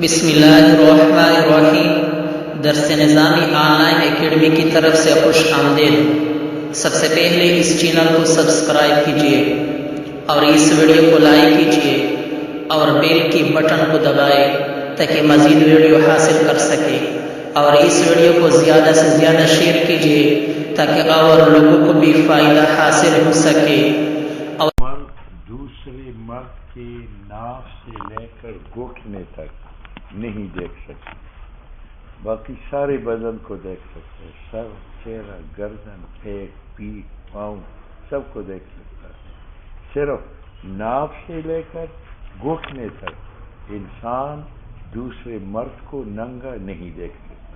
بسم اللہ الرحمن الرحیم۔ درس نظامی آن لائن اکیڈمی کی طرف سے خوش آمدید۔ سب سے پہلے اس چینل کو سبسکرائب کیجیے اور اس ویڈیو کو لائک کیجیے اور بیل کی بٹن کو دبائے تاکہ مزید ویڈیو حاصل کر سکے، اور اس ویڈیو کو زیادہ سے زیادہ شیئر کیجیے تاکہ اور لوگوں کو بھی فائدہ حاصل ہو سکے۔ مرد دوسرے مرد کے ناف سے لے کر گھٹنے تک نہیں دیکھ سکتے، باقی سارے بدن کو دیکھ سکتے ہیں، سر، چہرہ، گردن، پیٹ، پیٹھ، پاؤں، سب کو دیکھ سکتا ہے۔ صرف ناف سے لے کر گھٹنے تک انسان دوسرے مرد کو ننگا نہیں دیکھ سکتا۔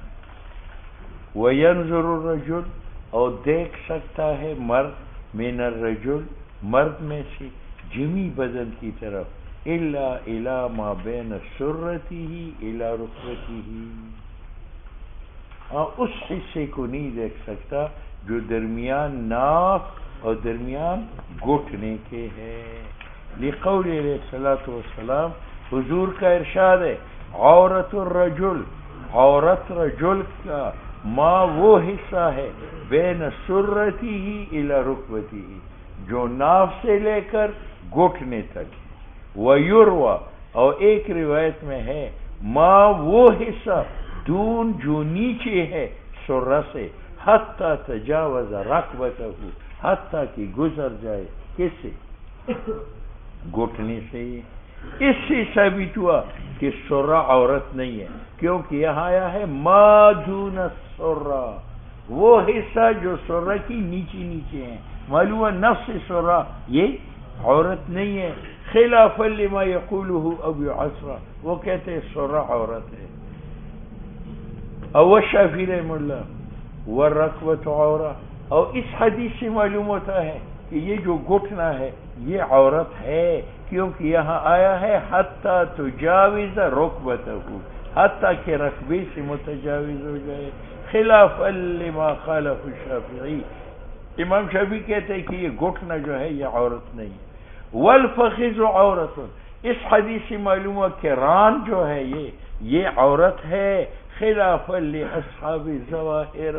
وَيَنْظُرُ الرَّجُلُ، اور دیکھ سکتا ہے مرد، مِنَ الرَّجُلِ، مرد میں سے، جمی بدن کی طرف، إِلَّا إِلَى مَا بَيْنَ سُرَّتِهِ إِلَى رُكْبَتِهِ، اور اس حصے کو نہیں دیکھ سکتا جو درمیان ناف اور درمیان گھٹنے کے ہے۔ لقول علیہ الصلاۃ والسلام، حضور کا ارشاد ہے، عورت الرجل، عورت رجل کا ما وہ حصہ ہے، بین سرتہ الی رکبتہ، جو ناف سے لے کر گھٹنے تک۔ ویروی، اور ایک روایت میں ہے، ما وہ حصہ، دون جو نیچے ہے سرہ سے، حتی تجاوز رکبتہ، حتی کہ گزر جائے کس سے؟ گھٹنے سے۔ اس سے ثابت ہوا کہ سرہ عورت نہیں ہے، کیونکہ یہاں آیا ہے ما دون السرہ، وہ حصہ جو سرہ کی نیچے ہیں، معلوم ہے نفس سرہ یہ عورت نہیں ہے، خلاف لما یقولہ ابو عصرہ، وہ کہتے ہیں سرہ عورت ہے۔ او شافعی رحمہ اللہ، والرکبۃ عورہ، اور اس حدیث سے معلوم ہوتا ہے کہ یہ جو گھٹنا ہے یہ عورت ہے، کیونکہ یہاں آیا ہے حتی تجاوز رکبتہ، حتی کہ رکبے سے متجاوز ہو جائے، خلاف لما خالف الشافعی، امام شافعی کہتے ہیں کہ یہ گھٹنا جو ہے یہ عورت نہیں ہے۔ والفخذ عورت، اس حدیث سے معلوم ہوا کہ ران جو ہے یہ عورت ہے، خلاف لاصحاب الظواہر،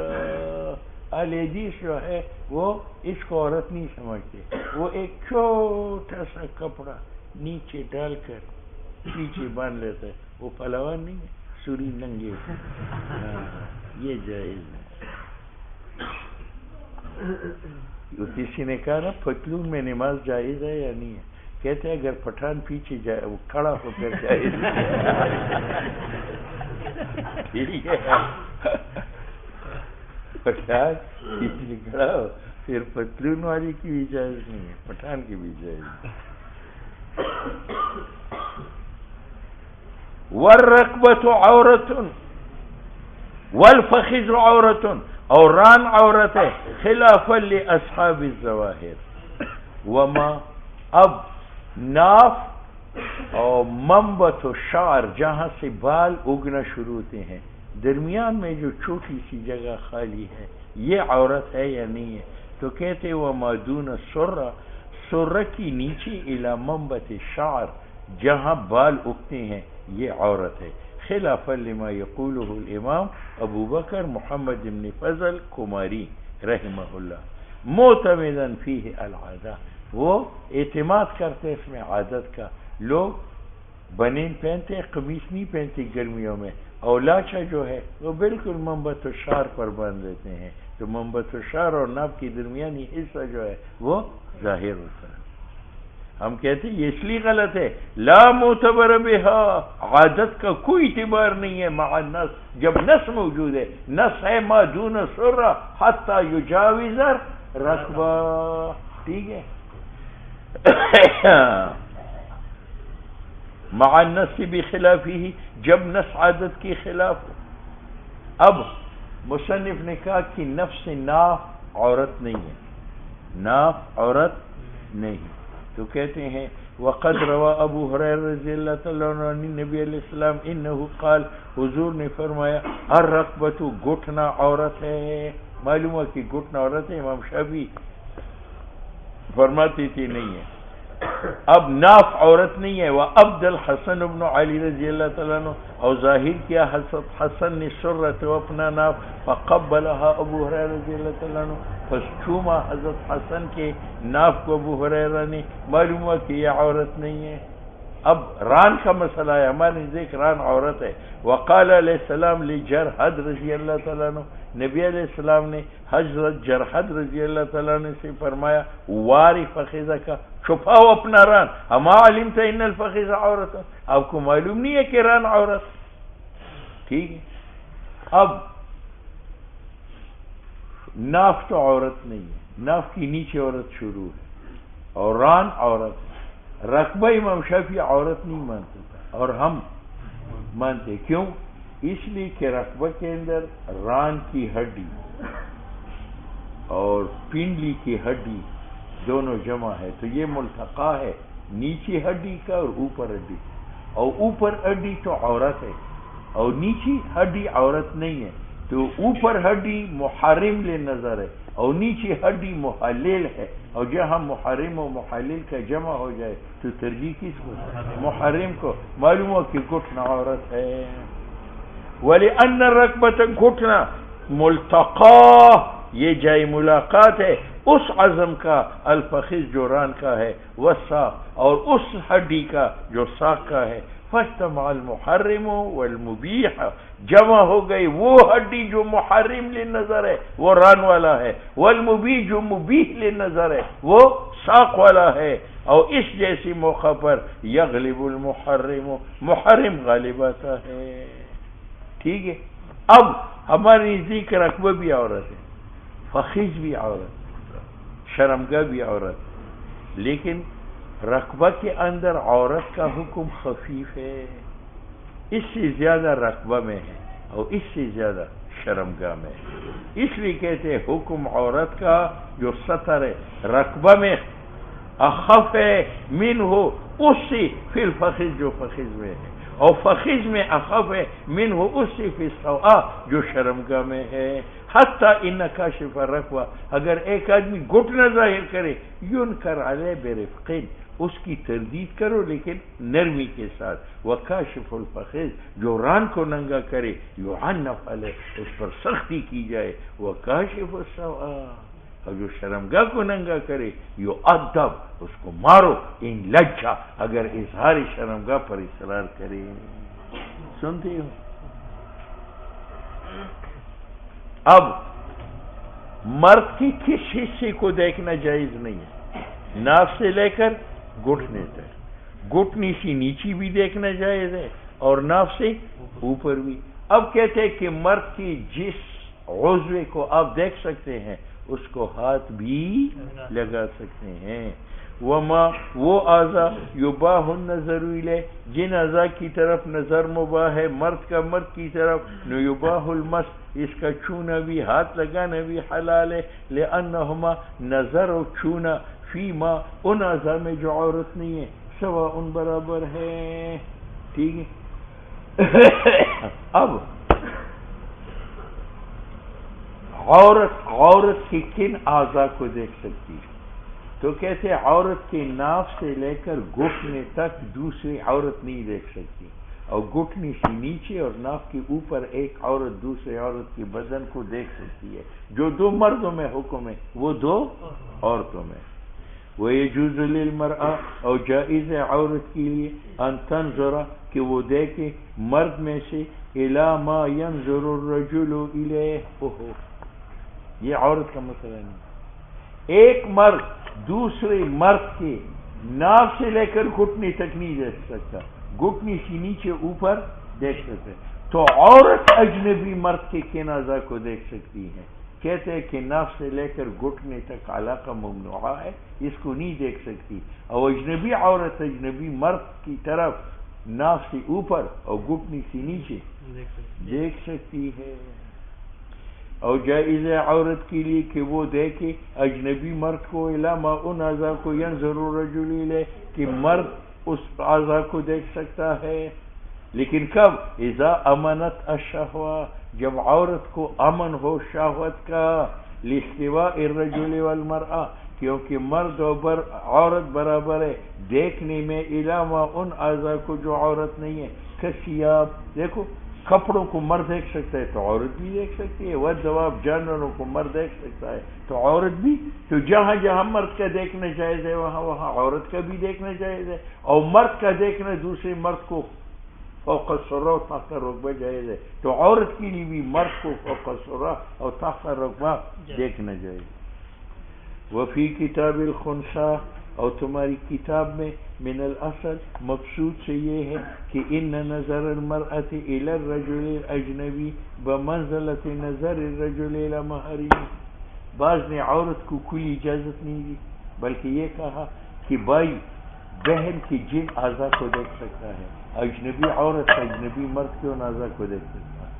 اہل حدیث جو ہے وہ اس کو عورت نہیں سمجھتے، وہ ایک چھوٹا سا کپڑا نیچے ڈال کر پیچھے باندھ لیتا ہے، وہ پہلوان نہیں ہے، سوری ننگے، یہ جائز ہے۔ کسی نے کہا نا پتلون میں نماز جائز ہے یا نہیں ہے؟ کہتے ہیں اگر پٹھان پیچھے جائے وہ کھڑا ہو کر جائز ٹھیک ہے، پٹھان پیچھے کھڑا ہو، پھر پتلون والی کی بھی جائز نہیں ہے، پٹھان کی بھی جائز نہیں۔ والرکبۃ عورت والفخذ عورت، اور ران عورت ہے، خلاف لاصحاب الظواہر۔ وما، اب ناف اور منبت الشعر، جہاں سے بال اگنا شروع ہوتے ہیں، درمیان میں جو چھوٹی سی جگہ خالی ہے یہ عورت ہے یا نہیں ہے؟ تو کہتے وما دون السرہ، سرہ کی نیچے، الی منبت الشعر، جہاں بال اگتے ہیں یہ عورت ہے، خلاف لما یقولہ الامام ابو بکر محمد بن فضل کماری رحمہ اللہ، معتمدا فیہ العادہ، وہ اعتماد کرتے اس میں عادت کا۔ لوگ بنین پہنتے، قمیص نہیں پہنتے گرمیوں میں، اور لاچا جو ہے وہ بالکل منبت الشعر پر باندھ دیتے ہیں، تو منبت الشعر اور ناف کی درمیانی حصہ جو ہے وہ ظاہر ہوتا ہے۔ ہم کہتے ہیں یہ اس لیے غلط ہے، لا معتبر بہا، عادت کا کوئی اعتبار نہیں ہے مع النص، جب نص موجود ہے، نص ہے ما دون سرہ حتی یجاوز رکبہ، ٹھیک ہے، مع النص بخلافہ، جب نص عادت کے خلاف ہو۔ اب مصنف نے کہا کہ نفس ناف عورت نہیں ہے، ناف عورت نہیں، تو کہتے ہیں وقد روا ابو ہریرہ رضی اللہ تعالیٰ عنہ عن نبی علیہ السلام انہو قال، حضور نے فرمایا الرکبۃ، گھٹنا عورت ہے، معلوم ہے کہ گھٹنا عورت ہے، امام شافعی فرماتے تھے نہیں ہے۔ اب ناف عورت نہیں ہے. وہ عبد الحسن ابن علی رضی اللہ تعالیٰ عنہ اور ظاہر کیا حضرت حسن نے سرت و اپنا ناف فقبلها ابو ہریرہ رضی اللہ تعالیٰ عنہ پس چوما حضرت حسن کے ناف کو ابو ہریرہ نے. معلوم ہوا کہ یہ عورت نہیں ہے. اب ران کا مسئلہ ہے, ہمارے نزدیک ران عورت ہے. وقال علیہ السلام لجرحد رضی اللہ تعالیٰ عنہ, نبی علیہ السلام نے حضرت جرحد رضی اللہ تعالیٰ عنہ سے فرمایا واری فخذہ کا, چھپاؤ اپنا ران. اما علمت ان الفخذہ عورت, آپ کو معلوم نہیں ہے کہ ران عورت. ٹھیک ہے. اب ناف تو عورت نہیں ہے, ناف کی نیچے عورت شروع ہے اور ران عورت ہے. رقبہ امام شافعی عورت نہیں مانتا تھا اور ہم مانتے. کیوں؟ اس لیے کہ رقبہ کے اندر ران کی ہڈی اور پنڈلی کی ہڈی دونوں جمع ہے, تو یہ ملتقا ہے نیچی ہڈی کا اور اوپر ہڈی. اور اوپر ہڈی تو عورت ہے اور نیچی ہڈی عورت نہیں ہے. تو اوپر ہڈی محرم لے نظر ہے اور نیچی ہڈی محلل ہے. اور جہاں محرم و محلل کا جمع ہو جائے تو ترجیح کس کو؟ محرم کو. معلوم ہو کہ گھٹنا عورت ہے. وَلِأَنَّ الرَّكْبَةَ گھٹنا ملتقا, یہ جائے ملاقات ہے اس عظم کا, الفخذ جو ران کا ہے, والساق اور اس ہڈی کا جو ساق کا ہے. فاجتمع المحرم والمبیح, جمع ہو گئی وہ ہڈی جو محرم لے نظر ہے وہ ران والا ہے, والمبیح جو مبیح لے نظر ہے وہ ساق والا ہے. اور اس جیسی موقع پر یغلب المحرم, محرم غالب آتا ہے. ٹھیک ہے. اب ہماری نزدیک رقبہ بھی عورت ہے, فخذ بھی عورت, شرمگاہ بھی عورت, لیکن رقبہ کے اندر عورت کا حکم خفیف ہے, اس سے زیادہ رقبہ میں ہے اور اس سے زیادہ شرمگاہ میں ہے. اس لیے کہتے ہیں حکم عورت کا جو سطر ہے رقبہ میں اخف ہے منہ, اس سے فی الفخذ جو فخذ میں ہے, اور فخذ میں اخف ہے منہ, اس سے فی السوآ جو شرمگاہ میں ہے. حتیٰ ان کاشف الرقبہ, اگر ایک آدمی گھٹنا ظاہر کرے, ینکر علیہ برفقین, اس کی تردید کرو لیکن نرمی کے ساتھ. وکاشف الفخذ, جو ران کو ننگا کرے, یعنف علیہ, اس پر سختی کی جائے. وکاشف السوآ, اور جو شرمگاہ کو ننگا کرے, یعذب, اس کو مارو. ان لجا, اگر اظہار شرمگاہ پر اصرار کرے. سنتے ہو؟ اب مرد کی کس حصے کو دیکھنا جائز نہیں ہے؟ ناف سے لے کر گھٹنے تک, گھٹنی سے نیچی بھی دیکھنا جائز ہے اور ناف سے اوپر بھی. اب کہتے ہیں کہ مرد کی جس عضو کو آپ دیکھ سکتے ہیں اس کو ہاتھ بھی لگا سکتے ہیں. وما, وہ اعضاء یباح النظر الیہ, جن اعضاء کی طرف نظر مباح ہے مرد کا مرد کی طرف, نو یباح المس, اس کا چھونا بھی, ہاتھ لگانا بھی حلال ہے. لأنہما, نظر و چھونا, فیما, ان اعضاء میں جو عورت نہیں ہے, سوا ان برابر ہے. ٹھیک ہے. اب عورت کی کن اعضاء کو دیکھ سکتی ہے؟ تو کہتے ہیں عورت کے ناف سے لے کر گھٹنے تک دوسری عورت نہیں دیکھ سکتی, اور گھٹنے سے نیچے اور ناف کے اوپر ایک عورت دوسرے عورت کے بدن کو دیکھ سکتی ہے. جو دو مردوں میں حکم ہے وہ دو عورتوں میں. وَيَجُوزُ لِلْمَرْأَةِ, اور جائز ہے عورت کے لیے, ان تنظر, کہ وہ دیکھے مرد میں سے, اِلَى مَا يَنظُرُ الرَّجُلُ إِلَيْهِ, یہ عورت کا مسئلہ نہیں. ایک مرد دوسرے مرد کے ناف سے لے کر گھٹنے تک نہیں دیکھ سکتا, گھٹنے سے نیچے اوپر دیکھ سکتا ہے. تو عورت اجنبی مرد کے کن اعضاء کو دیکھ سکتی ہے؟ کہتے ہیں کہ ناف سے لے کر گھٹنے تک علاقہ ممنوع ہے, اس کو نہیں دیکھ سکتی. اور اجنبی عورت اجنبی مرد کی طرف ناف سے اوپر اور گھٹنے سے نیچے دیکھ سکتی ہے. اور جائز ہے عورت کے لیے کہ وہ دیکھے اجنبی مرد کو, علامہ ان اعضاء کو, ینظر الرجل الیہ, کہ مرد اس اعضاء کو دیکھ سکتا ہے. لیکن کب؟ اذا امنت الشہوہ, جب عورت کو امن ہو شہوت کا, لاستواء الرجل والمرأة, کیونکہ مرد اور عورت برابر ہے دیکھنے میں، علاوہ ان اعضاء کو جو عورت نہیں ہے. کسیاب، دیکھو کپڑوں کو مرد دیکھ سکتا ہے تو عورت بھی دیکھ سکتی ہے، والدواب جانوروں کو مرد دیکھ سکتا ہے تو عورت بھی. تو جہاں جہاں مرد کا دیکھنا جائز ہے وہاں وہاں عورت کا بھی دیکھنا جائز ہے، اور مرد کا دیکھنا دوسرے مرد کو فوق السرہ و تحت الرکبہ جائز ہے، تو عورت کے لیے بھی مرد کو فوق السرہ اور تحت الرکبہ دیکھنا جائز. وفی کتاب الخنساء، اور تمہاری کتاب میں من الاصل مقصود سے یہ ہے کہ ان نظر المرأة الى الرجل الاجنبی بمنزلت نظر الرجل الى محرمه. بعض نے عورت کو کلی اجازت نہیں دی، بلکہ یہ کہا کہ بھائی بہن کی جن اعضاء کو دیکھ سکتا ہے، اجنبی عورت اجنبی مرد کے ان اعضاء کو دیکھ سکتا ہے.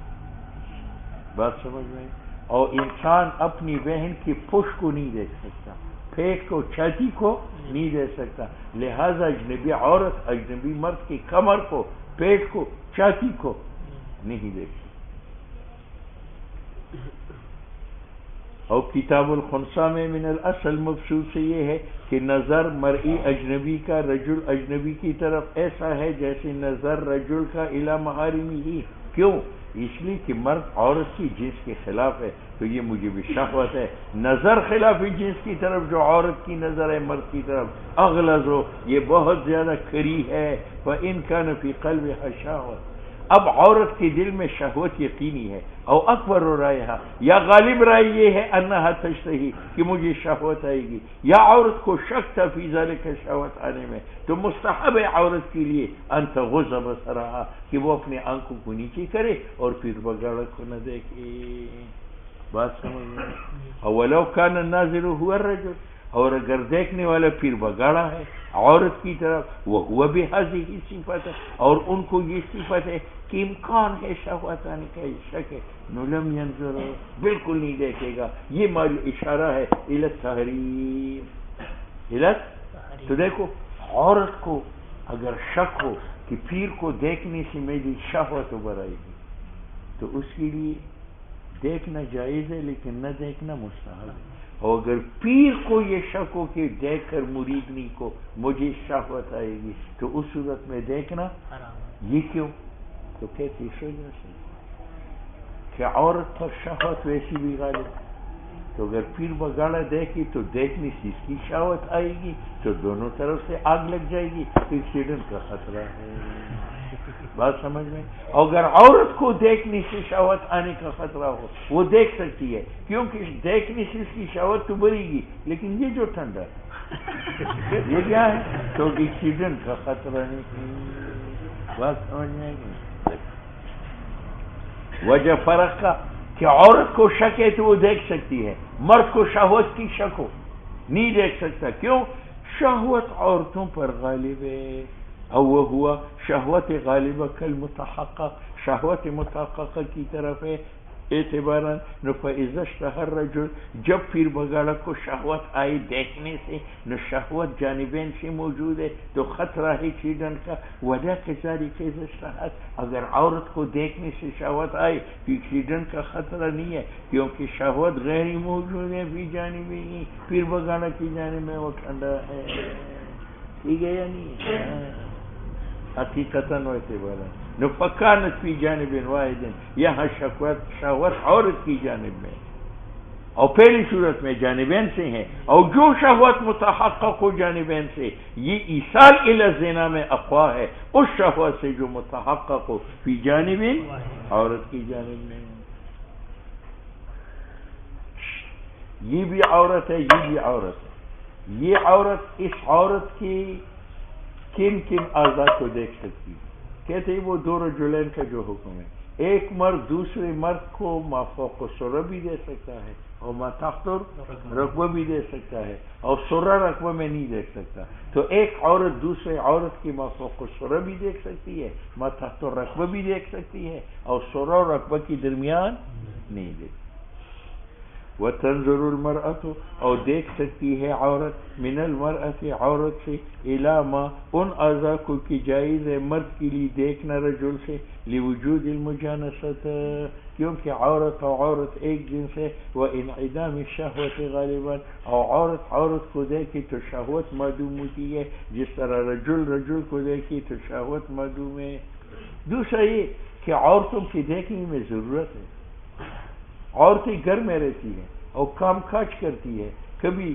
بات سمجھ میں؟ اور انسان اپنی بہن کی پشت کو نہیں دیکھ سکتا، پیٹ کو، چھاتی کو نہیں دیکھ سکتا، لہذا اجنبی عورت اجنبی مرد کی کمر کو، پیٹ کو، چھاتی کو نہیں دیکھ سکتا. اور کتاب الخنساء میں من الاصل مقصود سے یہ ہے کہ نظر مرئی اجنبی کا رجل اجنبی کی طرف ایسا ہے جیسے نظر رجل کا الی محارمہ. کیوں؟ اس لیے کہ مرد عورت کی جنس کے خلاف ہے، تو یہ موجب شہوت ہے. نظر خلاف جنس کی طرف جو عورت کی نظر ہے مرد کی طرف اغلظ ہو، یہ بہت زیادہ کری ہے. فإن كان في قلبها شهوة، اب عورت کے دل میں شہوت یقینی ہے، اور اکبر رائحہ یا غالب رائے یہ ہے انہا تشتہی کہ مجھے شہوت آئے گی، یا عورت کو شک تھا فی ذالک شہوت آنے میں، تو مستحب ہے عورت کے لیے ان تغض بصرہا کہ وہ اپنے آنکھوں کو نیچے کرے اور پھر بگاڑ کو نہ دیکھے. بات سمجھ میں؟ ولو کان الناظر هو الرجل، اور اگر دیکھنے والا پھر بگاڑا ہے عورت کی طرف، وہ ہوا بھی حاضر ہی صفت ہے، اور ان کو یہ صفت ہے کہ امکان ہے شہوت آنے کا، شک ہے، نلم ینظر بالکل نہیں دیکھے گا. یہ مال اشارہ ہے الی التحریم. تو دیکھو عورت کو اگر شک ہو کہ پیر کو دیکھنے سے میری شہوت ابھر آئے گی تو اس کے لیے دیکھنا جائز ہے، لیکن نہ دیکھنا مستحب ہے. اور اگر پیر کو یہ شک ہو کہ دیکھ کر مریدنی کو مجھے شہوت آئے گی تو اس صورت میں دیکھنا یہ کیوں؟ تو کہتی اس وجہ سے کہ عورت پر شہوت ویسی بھی غالب، تو اگر پیر بگاڑا دیکھی تو دیکھنے سے اس کی شہوت آئے گی تو دونوں طرف سے آگ لگ جائے گی، ایکسیڈنٹ کا خطرہ ہے. بات سمجھ میں؟ اور اگر عورت کو دیکھنے سے شہوت آنے کا خطرہ ہو وہ دیکھ سکتی ہے، کیونکہ دیکھنے سے اس کی شہوت تو بڑھے گی، لیکن یہ جو ٹھنڈا یہ کیا ہے تو ایکسیڈنٹ کا خطرہ نہیں. بات سمجھ میں آئے گی؟ وجہ فرق کا کہ عورت کو شک ہے تو وہ دیکھ سکتی ہے، مرد کو شہوت کی شک ہو نہیں دیکھ سکتا. کیوں؟ شہوت عورتوں پر غالب ہے، او وہ ہوا شہوت غالبہ کل متحقق، شہوت متحققہ کی طرف ہے. اعتباراً نو فإذا اشتهى الرجل، جب پھر بگاڑا کو شہوت آئی دیکھنے سے، نو شہوت جانبین سے موجود ہے تو خطرہ ہے ایکسیڈنٹ کا. وجہ کذالک اذا اشتهت، اگر عورت کو دیکھنے سے شہوت آئی تو ایکسیڈنٹ کا خطرہ نہیں ہے، کیونکہ شہوت غیر موجود ہے بھی جانبی، پھر بگاڑا کی جانب میں وہ ٹھنڈا ہے. ٹھیک ہے یا نہیں؟ حقیقتاً و اعتباراً نو فکانت فی جانب واحد، یہاں شہوت عورت کی جانب میں، اور پہلی صورت میں جانبین سے ہیں، اور جو شہوت متحقق ہو جانبین سے یہ ایصال الی الزنا میں اقوا ہے اس شہوت سے جو متحقق ہو فی جانبین عورت کی جانب میں. یہ بھی عورت ہے، یہ بھی عورت ہے. یہ عورت اس عورت کی کن کن اعضاء کو دیکھ سکتی ہے؟ کہتے ہیں وہ دو رجلین کا جو حکم ہے، ایک مرد دوسرے مرد کو ما فوق السرہ بھی دے سکتا ہے اور ما تحت رکبہ بھی دے سکتا ہے، اور سرہ رکبہ میں نہیں دیکھ سکتا. تو ایک عورت دوسرے عورت کی ما فوق السرہ بھی دیکھ سکتی ہے، ما تحت رکبہ بھی دیکھ سکتی ہے، اور سرہ اور رکبہ کے درمیان نہیں دیکھ. وتنظر المرأة اور دیکھ سکتی ہے عورت من المرأة عورت سے الی ما ان اعضاء کو کی جائز ہے مرد کے لیے دیکھنا رجل سے لوجود المجانست کیونکہ عورت اور عورت ایک جنس ہے وانعدام الشہوت غالبا اور عورت کو دیکھے تو شہوت معدوم ہوتی ہے جس طرح رجل کو دیکھے تو شہوت معدوم ہے. دوسرا یہ کہ عورتوں کی دیکھنے میں ضرورت ہے. عورتیں گھر میں رہتی ہیں اور کام کاج کرتی ہے, کبھی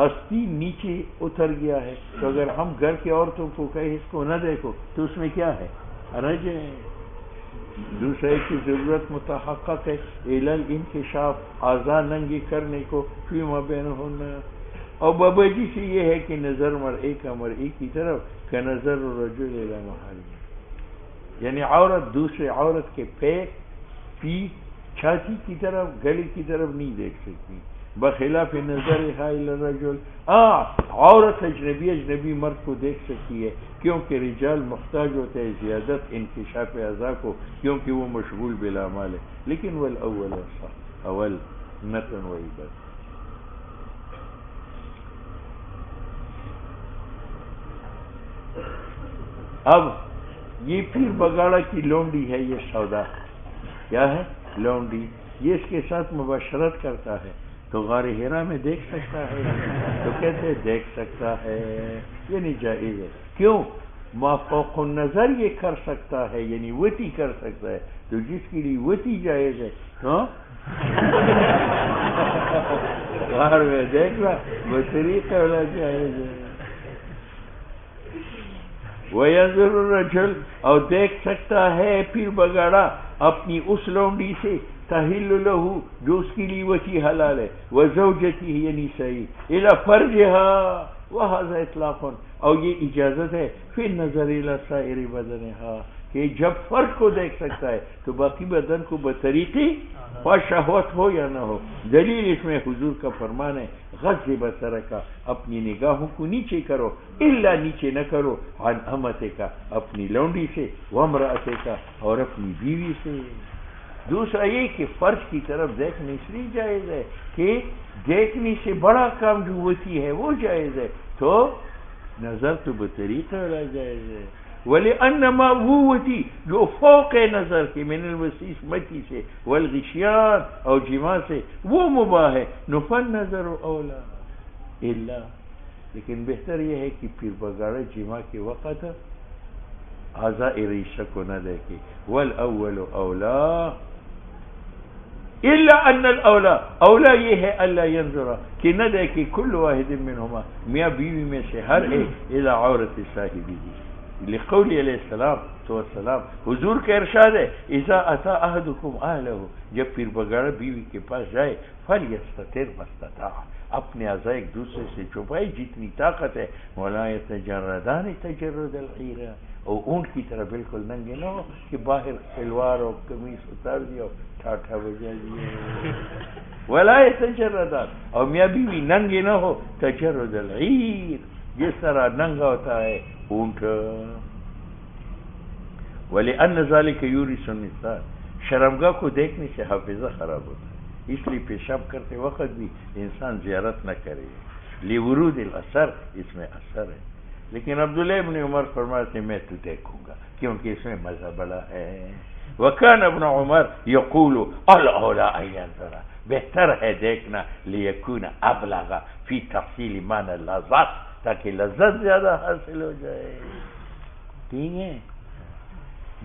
آستین نیچے اتر گیا ہے تو اگر ہم گھر کی عورتوں کو کہیں اس کو نہ دیکھو تو اس میں کیا ہے حرج ہے. دوسرے کی ضرورت متحقق ہے الی الانکشاف اعضاء ننگی کرنے کو فیما بینہن. اور بابجی سے یہ ہے کہ نظر مرئی کا مرئی کی طرف کا نظر الرجل الی محارمہ, یعنی عورت دوسرے عورت کے پیر پیٹھ چھاتی کی طرف گلے کی طرف نہیں دیکھ سکتی بخلاف نظر الی الرجل. عورت اجنبی مرد کو دیکھ سکتی ہے کیونکہ رجال محتاج ہوتے ہیں زیادت انکشاف اعضاء کو کیونکہ وہ مشغول بالاعمال ہے. لیکن والاول صح اول نتن و عبادت. اب یہ پیر بگاڑا کی لونڈی ہے, یہ سودا کیا ہے لونڈی, یہ اس کے ساتھ مباشرت کرتا ہے تو غار ہیرا میں دیکھ سکتا ہے تو کہتے دیکھ سکتا ہے, یعنی جائز ہے. کیوں ما فوق النظر یہ کر سکتا ہے یعنی وتی کر سکتا ہے تو جس کے لیے وتی جائز ہے تو غار میں دیکھنا وہ طریقہ والا جائز ہے. وَيَنظُرُ الرَّجُلُ اور دیکھ سکتا ہے پیر بگاڑا اپنی اس لونڈی سے تحل لہو جو اس کے لیے وسیع حلال ہے وزوجتی یعنی صحیح الی فرجها وهذا اطلاق اور یہ اجازت ہے پھر نظر الی سائر بدنها کہ جب فرج کو دیکھ سکتا ہے تو باقی بدن کو بطریقی شہوت ہو یا نہ ہو. دلیل اس میں حضور کا فرمان ہے غض بصرک اپنی نگاہوں کو نیچے کرو الا نیچے نہ کرو عن امتک اپنی لونڈی سے وامرأتک اور اپنی بیوی سے. دوسرا یہ کہ فرج کی طرف دیکھنے اس لیے جائز ہے کہ دیکھنے سے بڑا کام جو ہوتی ہے وہ جائز ہے تو نظر تو بطریقہ والا جائز ہے. وَلِأَنَّمَا وُوَتِي جو فوق نظر کی من الوسیس متی سے والغشیان اور جماع سے وہ مباح ہے. نفن نظر اولا الا لیکن بہتر یہ ہے کہ پیر بگاڑا جماع کے وقت اعضاء ریشہ کو نہ دیکھے. والاول اولا الا ان الاولا اولا یہ ہے اللہ ينظر کہ نہ دیکھے کل واحد منہما میاں بیوی میں سے ہر ایک الى عورت صاحبی لقول علیہ السلام حضور کا ارشاد ہے اذا اتا احدکم اہلہ جب پیر بگاڑا بیوی کے پاس جائے فلیستتر مستطاع اپنے اعضاء ایک دوسرے سے چھپائے جتنی طاقت ہے. ولا یتجردان تجرد الحیرہ اور اونٹ کی طرح بالکل ننگے نہ ہو کہ باہر سلوار اور قمیص اتار دیا ٹھاٹھا بجا دیا. ولا یتجردان اور میاں بیوی ننگے نہ ہو تجرد الحیر جس طرح ننگا ہوتا ہے اونٹ. وَلِأَنَّ ذَلِكَ يُورِثُ النِّسَاءَ شرمگاہ کو دیکھنے سے حافظہ خراب ہوتا ہے اس لیے پیشاب کرتے وقت بھی انسان زیارت نہ کرے. لِوُرُودِ الْأَثَرِ اس میں اثر ہے. لیکن عبداللہ ابن عمر فرماتے میں تو دیکھوں گا کیونکہ اس میں مزہ بڑا ہے. وَكَانَ ابن عمر يقول الْأَوْلَى أَن يَنظُرَ بہتر ہے دیکھنا لِيَكُونَ أَبْلَغَ فِي تَفْصِيلِ مَعْنَى اللَّذَّاتِ تاکہ لذت زیادہ حاصل ہو جائے. ٹھیک ہے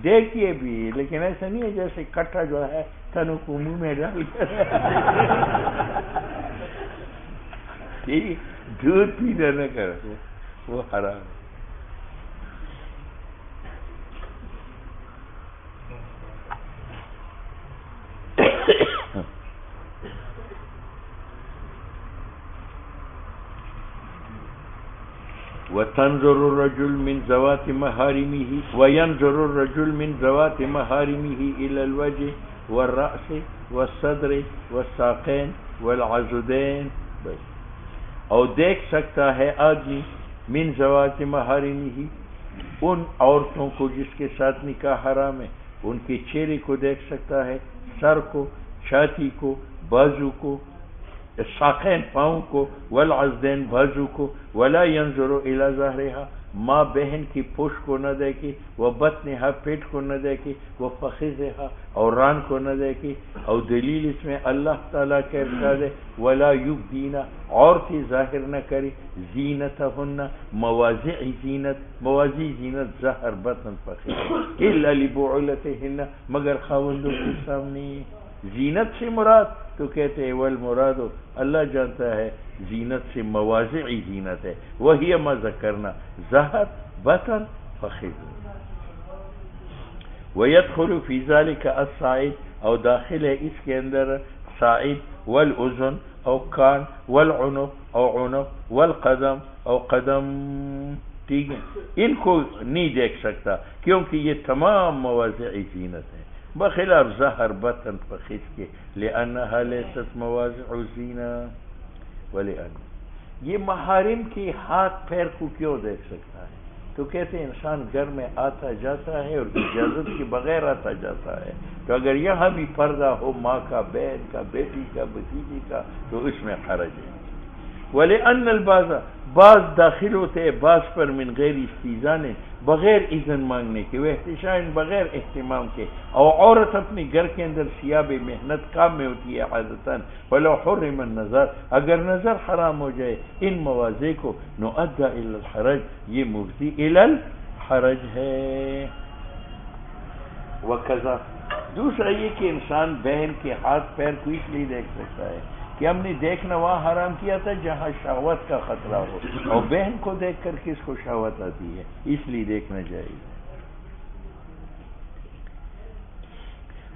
دیکھیے بھی لیکن ایسا نہیں ہے جیسے کٹھا جو ہے تنوں کو منہ میں ڈال کر دودھ پینا نہ کرو وہ حرام ہے. وَتَنْظُرُ الرَّجُلُ مِنْ ذَوَاتِ مَحَارِمِهِ وَيَنْظُرُ الرَّجُلُ مِنْ ذَوَاتِ مَحَارِمِهِ إِلَى الْوَجْهِ وَالرَّأْسِ وَالصَّدْرِ وَالسَّاقَيْنِ وَالْعَضُدَيْنِ بس. اور دیکھ سکتا ہے آدمی من ذوات محارمه ان عورتوں کو جس کے ساتھ نکاح حرام ہے ان کے چہرے کو دیکھ سکتا ہے, سر کو, چھاتی کو, بازو کو, ساقین پاؤں کو، والعضدین بازو کو، ولا ينظر الى ظہرها ماں بہن کی پوش کو نہ دیکھی، وہ بطنها پیٹ کو نہ دیکھی، وہ فخذها اور ران کو نہ دیکھی، اور دلیل اس میں اللہ تعالیٰ کا ارشاد ہے ولا یبدین عورتیں ظاہر نہ کری زینتہن مواضع زینت، مواضع زینت ظہر بطن فخذ الا لبعولتہن مگر خاوندوں کے سامنے۔ زینت سے مراد تو کہتے ہیں والمراد اللہ جانتا ہے زینت سے مواضع زینت ہے، وہی ما ذکرنا ظہر بطن فخذ۔ ويدخل في ذلك الصاعد اور داخل ہے اس کے اندر صاعد، والاذن او کان، والعنق او عنق، والقدم او قدم، ٹھیک ہے، ان کو نہیں دیکھ سکتا کیونکہ یہ تمام مواضع زینت ہیں بخلاف ظہر بطن فخذ کے، لأنها ليست مواضع زینہ، ولأن یہ محارم کی ہاتھ پیر کو کیوں دیکھ سکتا ہے؟ تو کہتے ہیں انسان گھر میں آتا جاتا ہے اور اجازت کے بغیر آتا جاتا ہے، تو اگر یہاں بھی پردہ ہو ماں کا، بہن کا، بیٹی کا، بھتیجی کا، تو اس میں حرج ہے۔ وَلِأَنَّ الْبَعْضَ بعض داخل ہوتے ہیں بعض پر من غیر استئذان بغیر اذن مانگنے کے، وہ احتشام بغیر اہتمام کے، اور عورت اپنے گھر کے اندر ثیاب محنت کام میں ہوتی ہے عادتاً، وَلَوْ حُرِّمَ النَّظَرُ اگر نظر حرام ہو جائے ان مواضع کو، نُؤَدَّى إِلَى الْحَرَجِ یہ مفضی إِلَى الْحَرَجِ ہے۔ وَكَذَا دوسرا یہ کہ انسان بہن کے ہاتھ پیر کو اس لیے دیکھ سکتا ہے کہ ہم نے دیکھنا وہاں حرام کیا تھا جہاں شہوت کا خطرہ ہو، اور بہن کو دیکھ کر کس کو شہوت آتی ہے، اس لیے دیکھنا جائز ہے۔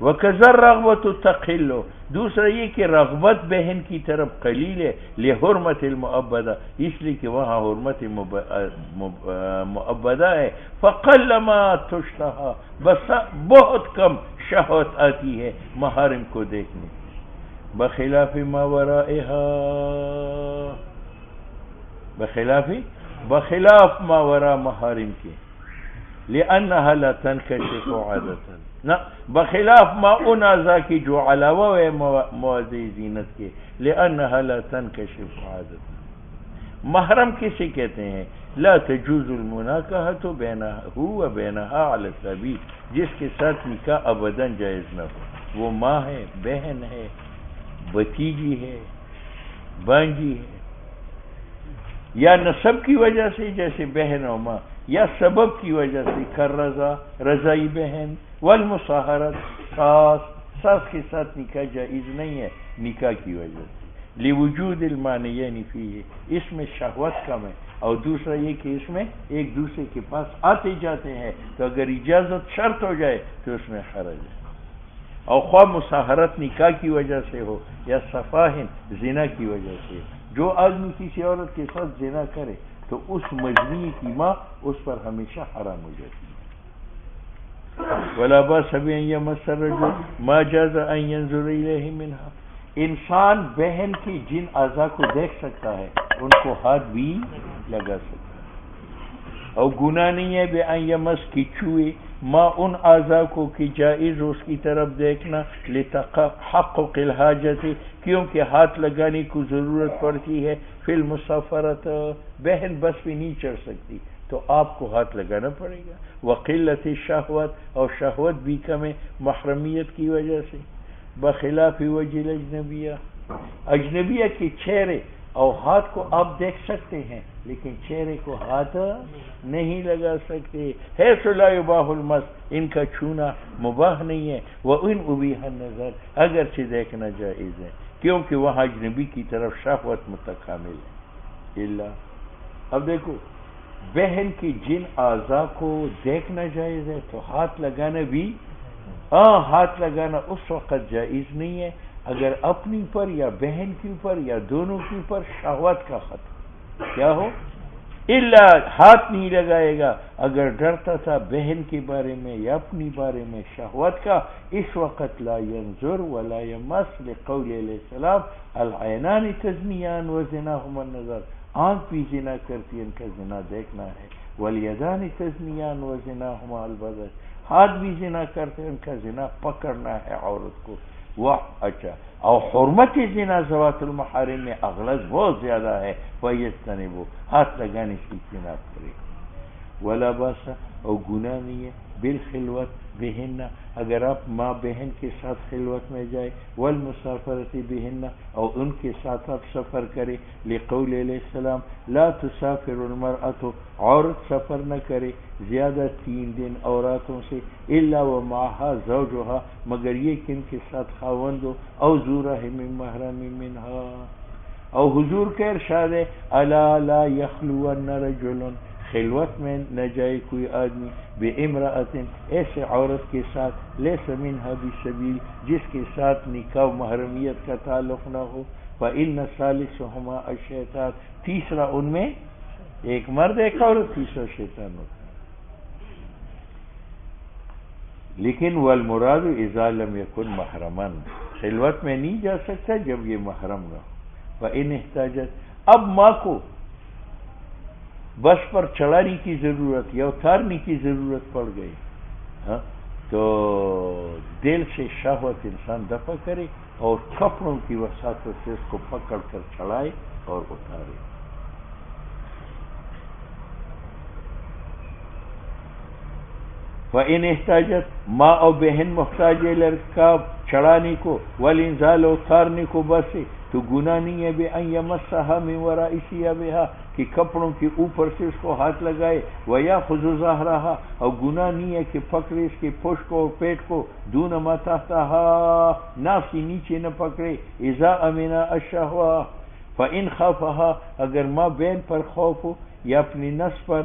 وَكَذَا الرَّغْبَةُ تَقِلُّ دوسرا یہ کہ رغبت بہن کی طرف قلیل ہے، لحرمت المعبدہ اس لیے کہ وہاں حرمت معبدہ ہے، فَقَلَّ مَا تُشْتَہَى بس بہت کم شہوت آتی ہے محارم کو دیکھنے، بخلاف ما ورائها بخلاف ما وراء محارم کے، لأنها لا تنکشف عادتا نہ بخلاف ما ان اعضاء کی جو علاوہ ہے مواضع زینت کے، لأنها لا تنکشف عادتا محرم کسے کہتے ہیں؟ لا تجوز المناکحة بینہ وبینہا علی السبیل جس کے ساتھ نکاح ابداً جائز نہ ہو، وہ ماں ہے، بہن ہے، بھتیجی ہے، بانجی ہے، یا نسب کی وجہ سے جیسے بہن و ماں، یا سبب کی وجہ سے کررضا رضائی بہن، والمصاہرت ساس کے ساتھ نکاح جائز نہیں ہے نکاح کی وجہ سے، لوجود المانعین فیہ اس میں شہوت کم ہے، اور دوسرا یہ کہ اس میں ایک دوسرے کے پاس آتے جاتے ہیں، تو اگر اجازت شرط ہو جائے تو اس میں حرج ہے، اور خواہ مصاہرت نکاح کی وجہ سے ہو یا صفاہن زنا کی وجہ سے، جو آدمی کسی عورت کے ساتھ زنا کرے تو اس مجنی کی ماں اس پر ہمیشہ حرام ہو جاتی ہے۔ ولا باس بأن يمس الرجل ما جاز ان ينظر الیہ منها انسان بہن کی جن اعضاء کو دیکھ سکتا ہے ان کو ہاتھ بھی لگا سکتا ہے، اور گناہ نہیں ہے بأن يمس کی چھوئے ما ان اعضاء کو کہ جائز اس کی طرف دیکھنا، لتحقق الحاجت کیونکہ ہاتھ لگانے کو ضرورت پڑتی ہے، فی المسافرت بہن بس بھی نہیں چڑھ سکتی تو آپ کو ہاتھ لگانا پڑے گا، وقلت شہوت اور شہوت بھی کم ہے محرمیت کی وجہ سے، بخلاف وجہ الاجنبیہ اجنبیہ کے چہرے اور ہاتھ کو آپ دیکھ سکتے ہیں لیکن چہرے کو ہاتھ نہیں لگا سکتے، حیث لا یباح المس ان کا چھونا مباح نہیں ہے، وَإِنْ أُبِیحَ النَّظَرُ اگرچہ دیکھنا جائز ہے کیونکہ وہاں اجنبی کی طرف شہوت متکامل ہے۔ اللہ اب دیکھو بہن کی جن اعضاء کو دیکھنا جائز ہے تو ہاتھ لگانا بھی ہاتھ لگانا اس وقت جائز نہیں ہے اگر اپنی پر یا بہن کے اوپر یا دونوں کے اوپر شہوت کا خطر کیا ہو، الا ہاتھ نہیں لگائے گا اگر ڈرتا تھا بہن کے بارے میں یا اپنی بارے میں شہوت کا، اس وقت لا ينظر ولا يمس لقول علیہ السلام العینان تزنیان وزناہما النظر آنکھ بھی زنا کرتی ان کا زنا دیکھنا ہے، والیدان تزنیان وزناہما البدن ہاتھ بھی زنا کرتے ان کا زنا پکڑنا ہے عورت کو، وہ اچھا اور حرمت زنا ذوات المحارم میں اغلظ بہت زیادہ ہے، فیجتنبوا ہاتھ لگانے سے اجتناب کرے. ولا باس اور گناہ نہیں ہے بالخلوت بہن اگر آپ ماں بہن کے ساتھ خلوت میں جائے، والمسافرت بہن اور ان کے ساتھ آپ سفر کرے، لقول علیہ السلام لا تسافر المرأة عورت سفر نہ کرے زیادہ 3 دن عورتوں سے، الا ومعها زوجها مگر یہ کہ ان کے ساتھ خاوند ہو، او ذو رحم محرم منها. اور حضور کا ارشاد ہے الا لا یخلون رجل خلوت میں نہ جائے کوئی آدمی بامرأۃ ایسے عورت کے ساتھ لیس منها بسبیل جس کے ساتھ نکاح و محرمیت کا تعلق نہ ہو، فإن ثالثهما الشیطان تیسرا ان میں ایک مرد ایک عورت تیسرا شیطان ہوتا ہے. لیکن والمراد اذا لم يكن محرما خلوت میں نہیں جا سکتا جب یہ محرم نہ ہو. فإن احتاجت اب ماں کو بس پر چڑھانے کی ضرورت یا اتارنے کی ضرورت پڑ گئی تو دل سے شہوت انسان دفع کرے اور کپڑوں کی وساطت سے اس کو پکڑ کر چڑھائے اور اتارے. فإن احتاجت ماں اور بہن محتاج لڑکا چڑھانے کو والانزال اتارنے کو بسے تو گناہ نہیں ہے بأن یمسها من وراء ثيابها کہ کپڑوں کے اوپر سے اس کو ہاتھ لگائے، ویاخذ ظہرها اور گناہ نہیں ہے کہ پکڑے اس کے پشت کو اور پیٹ کو، دون ما تحتها ناف کے نیچے نہ پکڑے، اذا امن الشهوة. فإن خافها اگر ماں بہن پر خوف ہو یا اپنی نفس پر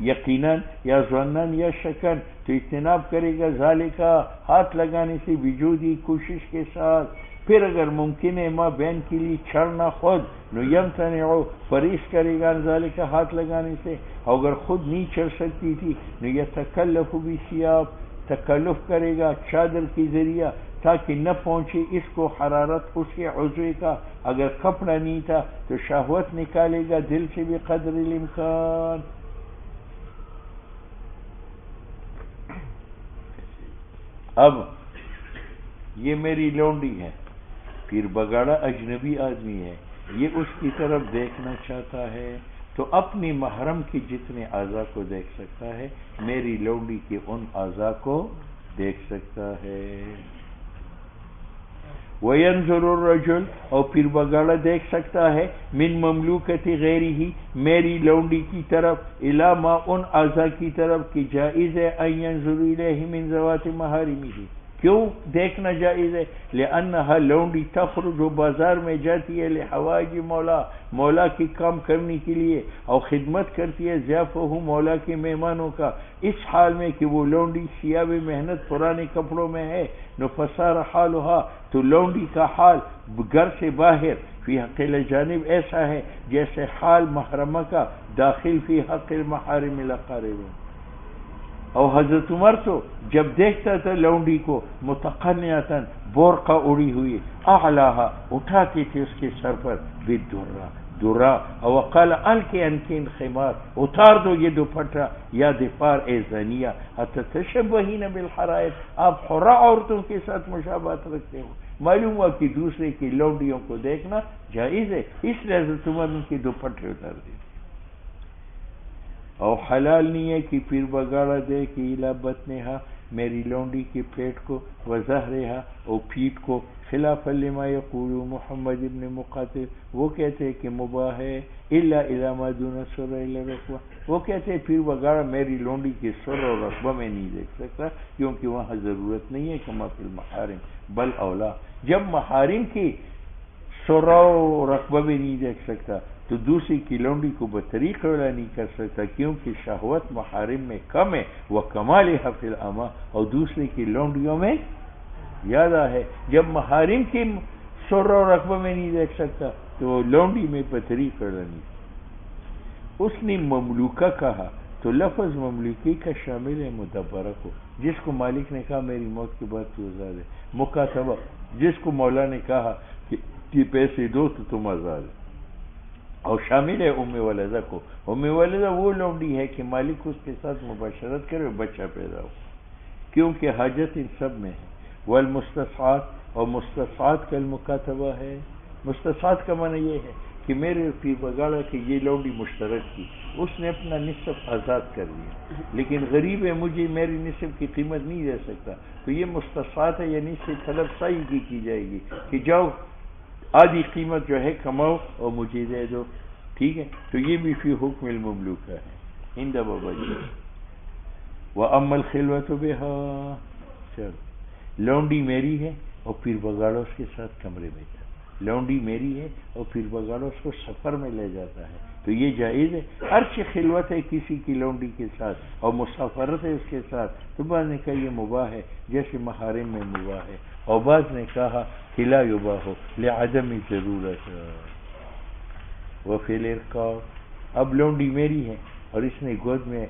یقیناً یا ظنن یا شکن تو اجتناب کرے گا ذالکا ہاتھ لگانے سے وجودی کوشش کے ساتھ. پھر اگر ممکن ہے ماں بہن کے لیے چھڑنا خود نو یمتنع فریض کرے گا ذالکا ہاتھ لگانے سے. اگر خود نہیں چڑھ سکتی تھی نو یتکلف بثیاب تکلف کرے گا چادر کے ذریعہ تاکہ نہ پہنچے اس کو حرارت اس کے عضو کا. اگر کپڑا نہیں تھا تو شہوت نکالے گا دل سے بھی قدر الامکان. اب یہ میری لونڈی ہے، پھر بگاڑا اجنبی آدمی ہے، یہ اس کی طرف دیکھنا چاہتا ہے تو اپنی محرم کے جتنے اعضاء کو دیکھ سکتا ہے، میری لونڈی کے ان اعضاء کو دیکھ سکتا ہے. وَيَنْظُرُ الرَّجُلُ اور پھر بگاڑا دیکھ سکتا ہے من مملوکتی غیرہی میری لونڈی کی طرف، الا ما ان اعضاء کی طرف کہ جائز ہے ان ينظر الیہ من ذوات محارمہ. کیوں دیکھنا جائز ہے؟ لأنها لونڈی تخرج بازار میں جاتی ہے لحوائج مولا مولا کی کام کرنے کے لیے اور خدمت کرتی ہے ضیافہ مولا کے مہمانوں کا. اس حال میں کہ وہ لونڈی سیاب محنت پرانے کپڑوں میں ہے، نو فصار حالها تو لونڈی کا حال گھر سے باہر فی حق الجانب ایسا ہے جیسے حال محرمہ کا داخل فی حق المحارم الاقارب. اور حضرت عمر تو جب دیکھتا تھا لونڈی کو متقنعتاً بورقہ اڑی ہوئی اعلاها اٹھاتی تھی اس کے سر پر بالدرہ اور وقال الکی انکین خمار اتار دو یہ دوپٹہ یا دفار اے زنیہ اتتشبہین بالحرائر آپ حرہ عورتوں کے ساتھ مشابہت رکھتے ہو. معلوم ہوا کہ دوسرے کی لونڈیوں کو دیکھنا جائز ہے، اس لیے حضرت عمر ان کے دوپٹے اتار دیتے. اور حلال نہیں ہے کہ پھر بگاڑا دے کہ الا بطنہا میری لونڈی کے پیٹ کو وظہرہا اور پیٹ کو، خلاف لما یقول محمد ابن مقاتل وہ کہتے ہیں کہ مباح ہے، الا اذا ما دون سر الا رکبہ وہ کہتے ہیں پھر بگاڑا میری لونڈی کے سر اور رقبہ میں نہیں دیکھ سکتا کیونکہ وہاں ضرورت نہیں ہے کما فی المحارم. بل اولا جب محارم کی سر و رقبہ میں نہیں دیکھ سکتا تو دوسری کی لونڈی کو بطریق والا نہیں کر سکتا کیونکہ شہوت محارم میں کم ہے، وہ کمال فی الاما اور دوسری کی لونڈیوں میں زیادہ ہے. جب محارم کی سر و رقبہ میں نہیں دیکھ سکتا تو لونڈی میں بطریق والا نہیں. اس نے مملوکہ کہا تو لفظ مملوکی کا شامل ہے مدبرہ کو جس کو مالک نے کہا میری موت کے بعد تو آزاد ہے، مکاتبہ جس کو مولا نے کہا کہ پیسے دو تو تم آزاد ہے، اور شامل ہے ام ولدہ کو. ام ولدہ وہ لونڈی ہے کہ مالک اس کے ساتھ مباشرت کرے اور بچہ پیدا ہو کیونکہ حاجت ان سب میں ہے. والمستصعات، اور مستصعات کا المکاتبہ ہے. مستصعات کا معنی یہ ہے کہ میرے پیر بگاڑا کی یہ لونڈی مشترک کی، اس نے اپنا نصف آزاد کر دیا، لیکن غریب ہے، مجھے میری نصف کی قیمت نہیں دے سکتا، تو یہ مستصعات ہے، یعنی اس سے طلب سائی کی جائے گی کہ جاؤ آدھی قیمت جو ہے کماؤ اور مجھے دے دو. ٹھیک ہے، تو یہ بھی فی حکم المملوکہ ہے. ہند بابا جی. وَأَمَّا الْخِلْوَةُ بِهَا، چلو لونڈی میری ہے اور پیر بگاڑا اس کے ساتھ کمرے میں جاتا ہے. لونڈی میری ہے اور پیر بگاڑا اس کو سفر میں لے جاتا ہے، تو یہ جائز ہے. ہرچی خلوت ہے کسی کی لونڈی کے ساتھ اور مسافرت ہے اس کے ساتھ، تو بعض نے کہا یہ مباح ہے، جیسے محارم میں مباح ہے، اور بعض نے کہا کہ لا یباح لعدم ضرورت. وفی الارقاب، اب لونڈی میری ہے اور اس نے گود میں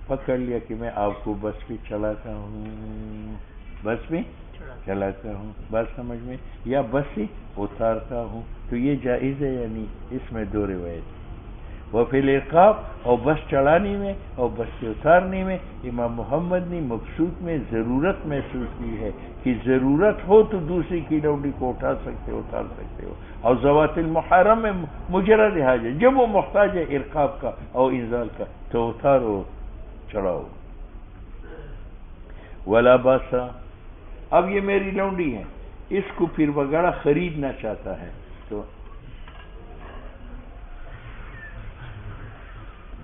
پکڑ لیا کہ میں آپ کو بس پہ چلاتا ہوں، بس میں چلاتا ہوں، بات سمجھ میں، یا بس سے اتارتا ہوں، تو یہ جائز ہے یا نہیں؟ اس میں دو روایت. وفی الارقاب، اور بس چڑھانے میں اور بس سے اتارنے میں امام محمد نے مبسوط میں ضرورت محسوس کی ہے کہ ضرورت ہو تو دوسری کی لونڈی کو اٹھا سکتے ہو، اتار سکتے ہو. اور ذوات المحرم میں مجرد حاجت، جب وہ محتاج ہے ارقاب کا اور انزال کا تو اتارو چڑھاؤ. ولا باسا، اب یہ میری لونڈی ہے، اس کو پیر بگاڑا خریدنا چاہتا ہے، تو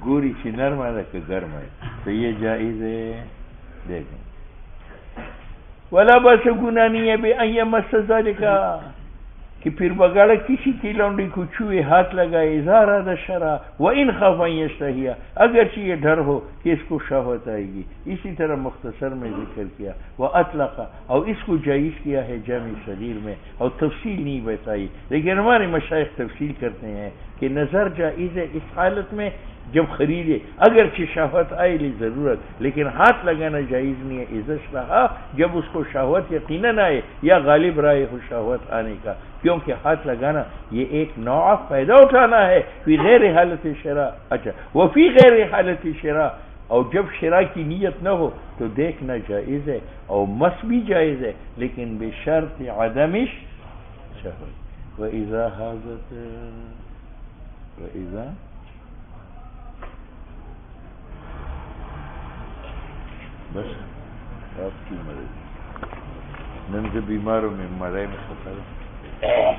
گوری سی نرم ہے کہ گرم ہے، تو یہ جائز ہے. دیکھیں ولا بس گناہ نہیں ہے بے ان یمس ذالک، کہ پھر بگاڑا کسی کی لونڈی کو چھوئے، ہاتھ لگائے، اذا اراد الشرع وان خاف ان یشتہی، اگرچہ یہ ڈر ہو کہ اس کو شہوت آئے گی. اسی طرح مختصر میں ذکر کیا. واطلق، اور اس کو جائز کیا ہے جامع صغیر میں، اور تفصیل نہیں بتائی، لیکن ہمارے مشائخ تفصیل کرتے ہیں کہ نظر جائز ہے اس حالت میں جب خریدے، اگرچہ شہوت آئے لی ضرورت، لیکن ہاتھ لگانا جائز نہیں ہے اذا اشتہا، جب اس کو شہوت یقیناً آئے یا غالب رائے ہو شہوت آنے کا، کیونکہ ہاتھ لگانا یہ ایک نوع فائدہ اٹھانا ہے فی غیر حالت شرع. اچھا، وہ فی غیر حالت شرع، اور جب شرع کی نیت نہ ہو تو دیکھنا جائز ہے اور مس بھی جائز ہے، لیکن بشرط عدم شہوت. وَإِذَا حَاضَتْ، وَإِذَا بس آپ کی مرضی. نن سے بیماروں میں مرے میں خطر ہے.